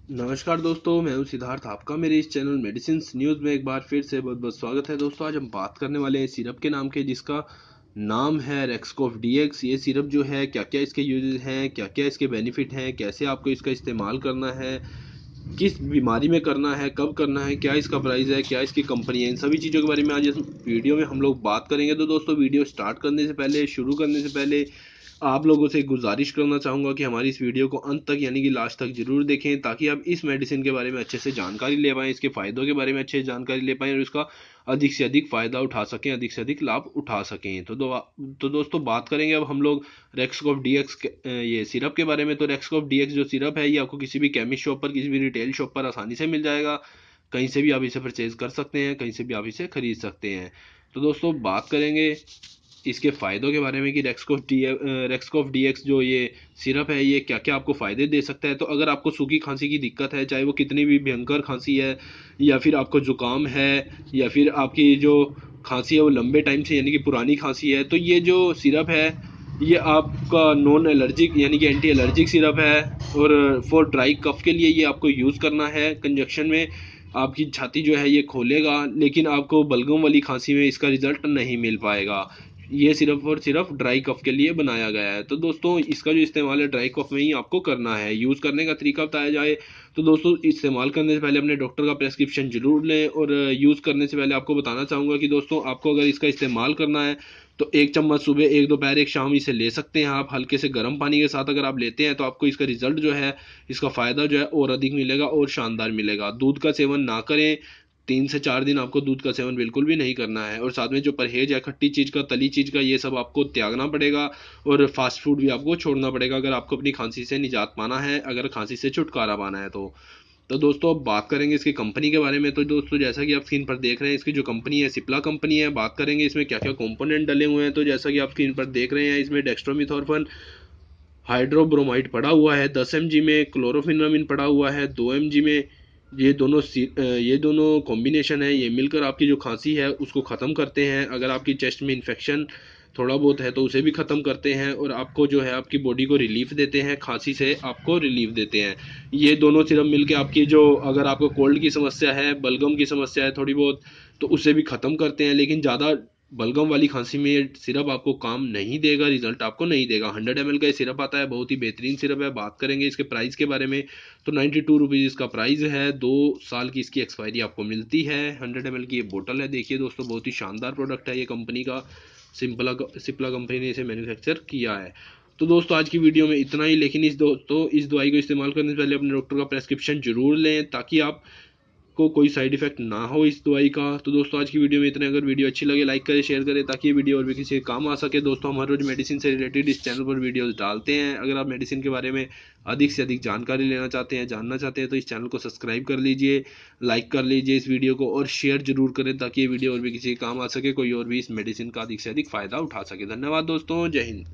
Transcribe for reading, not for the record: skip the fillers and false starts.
नमस्कार दोस्तों, मैं हूं सिद्धार्थ। आपका मेरे इस चैनल मेडिसिन न्यूज़ में एक बार फिर से बहुत बहुत स्वागत है। दोस्तों, आज हम बात करने वाले हैं सिरप के नाम के, जिसका नाम है रेक्सकोफ डीएक्स। ये सिरप जो है, क्या क्या इसके यूजेस हैं, क्या क्या इसके बेनिफिट हैं, कैसे आपको इसका इस्तेमाल करना है, किस बीमारी में करना है, कब करना है, क्या इसका प्राइस है, क्या इसकी कंपनी है, इन सभी चीज़ों के बारे में आज इस वीडियो में हम लोग बात करेंगे। तो दोस्तों, वीडियो स्टार्ट करने से पहले, शुरू करने से पहले आप लोगों से गुजारिश करना चाहूँगा कि हमारी इस वीडियो को अंत तक यानी कि लास्ट तक जरूर देखें, ताकि आप इस मेडिसिन के बारे में अच्छे से जानकारी ले पाएँ, इसके फ़ायदों के बारे में अच्छे से जानकारी ले पाएँ और इसका अधिक से अधिक फ़ायदा उठा सकें, अधिक से अधिक लाभ उठा सकें। तो दोस्तों, बात करेंगे अब हम लोग रेक्सकोफ डीएक्स ये सिरप के बारे में। तो रेक्सकोफ डीएक्स जो सिरप है, ये आपको किसी भी केमिस्ट शॉप पर, किसी भी रिटेल शॉप पर आसानी से मिल जाएगा। कहीं से भी आप इसे परचेज कर सकते हैं, कहीं से भी आप इसे खरीद सकते हैं। तो दोस्तों, बात करेंगे इसके फ़ायदों के बारे में कि रेक्सकोफ डीएक्स जो ये सिरप है, ये क्या क्या आपको फ़ायदे दे सकता है। तो अगर आपको सूखी खांसी की दिक्कत है, चाहे वो कितनी भी भयंकर खांसी है, या फिर आपको ज़ुकाम है, या फिर आपकी जो खांसी है वो लंबे टाइम से यानी कि पुरानी खांसी है, तो ये जो सिरप है, ये आपका नॉन एलर्जिक यानी कि एंटी एलर्जिक सिरप है। और फॉर ड्राई कफ के लिए ये आपको यूज़ करना है कंजक्शन में। आपकी छाती जो है ये खोलेगा, लेकिन आपको बलगम वाली खांसी में इसका रिजल्ट नहीं मिल पाएगा। ये सिर्फ और सिर्फ ड्राई कफ के लिए बनाया गया है। तो दोस्तों, इसका जो इस्तेमाल है ड्राई कफ में ही आपको करना है। यूज़ करने का तरीका बताया जाए तो दोस्तों, इस्तेमाल करने से पहले अपने डॉक्टर का प्रेस्क्रिप्शन जरूर लें। और यूज़ करने से पहले आपको बताना चाहूँगा कि दोस्तों, आपको अगर इसका इस्तेमाल करना है तो एक चम्मच सुबह, एक दोपहर, एक शाम इसे ले सकते हैं आप। हल्के से गर्म पानी के साथ अगर आप लेते हैं तो आपको इसका रिजल्ट जो है, इसका फ़ायदा जो है और अधिक मिलेगा और शानदार मिलेगा। दूध का सेवन ना करें। 3 से 4 दिन आपको दूध का सेवन बिल्कुल भी नहीं करना है। और साथ में जो परहेज है खट्टी चीज़ का, तली चीज़ का, ये सब आपको त्यागना पड़ेगा। और फास्ट फूड भी आपको छोड़ना पड़ेगा, अगर आपको अपनी खांसी से निजात पाना है, अगर खांसी से छुटकारा पाना है तो दोस्तों, अब बात करेंगे इसकी कंपनी के बारे में। तो दोस्तों, जैसा कि आप स्क्रीन पर देख रहे हैं, इसकी जो कंपनी है सिप्ला कंपनी है। बात करेंगे इसमें क्या क्या कंपोनेंट डले हुए हैं। तो जैसा कि आप स्क्रीन पर देख रहे हैं, इसमें डेक्स्ट्रोमिथॉर्फन हाइड्रोब्रोमाइड पड़ा हुआ है 10 mg में, क्लोरोफिनामिन पड़ा हुआ है 2 mg में। ये दोनों कॉम्बिनेशन है, ये मिलकर आपकी जो खांसी है उसको ख़त्म करते हैं। अगर आपकी चेस्ट में इन्फेक्शन थोड़ा बहुत है तो उसे भी ख़त्म करते हैं, और आपको जो है आपकी बॉडी को रिलीफ देते हैं, खांसी से आपको रिलीफ देते हैं। ये दोनों सिरप मिलके आपकी जो, अगर आपको कोल्ड की समस्या है, बलगम की समस्या है थोड़ी बहुत, तो उसे भी ख़त्म करते हैं। लेकिन ज़्यादा बलगम वाली खांसी में ये सिरप आपको काम नहीं देगा, रिजल्ट आपको नहीं देगा। 100 ml का ये सिरप आता है, बहुत ही बेहतरीन सिरप है। बात करेंगे इसके प्राइस के बारे में तो 92 रुपीज़ इसका प्राइस है। 2 साल की इसकी एक्सपायरी आपको मिलती है। 100 ml की ये बोतल है। देखिए दोस्तों, बहुत ही शानदार प्रोडक्ट है ये कंपनी का। सिप्ला कंपनी ने इसे मैन्युफैक्चर किया है। तो दोस्तों, आज की वीडियो में इतना ही। लेकिन इस दवाई को इस्तेमाल करने से पहले अपने डॉक्टर का प्रेस्क्रिप्शन जरूर लें, ताकि आप को कोई साइड इफेक्ट ना हो इस दवाई का। तो दोस्तों, आज की वीडियो में इतना। अगर वीडियो अच्छी लगे, लाइक करें, शेयर करें, ताकि ये वीडियो और भी किसी के काम आ सके। दोस्तों, हम हर रोज मेडिसिन से रिलेटेड इस चैनल पर वीडियोस डालते हैं। अगर आप मेडिसिन के बारे में अधिक से अधिक जानकारी लेना चाहते हैं, जानना चाहते हैं, तो इस चैनल को सब्सक्राइब कर लीजिए, लाइक कर लीजिए इस वीडियो को, और शेयर जरूर करें, ताकि ये वीडियो और भी किसी के काम आ सके, कोई और भी इस मेडिसिन का अधिक से अधिक फायदा उठा सके। धन्यवाद दोस्तों, जय हिंद।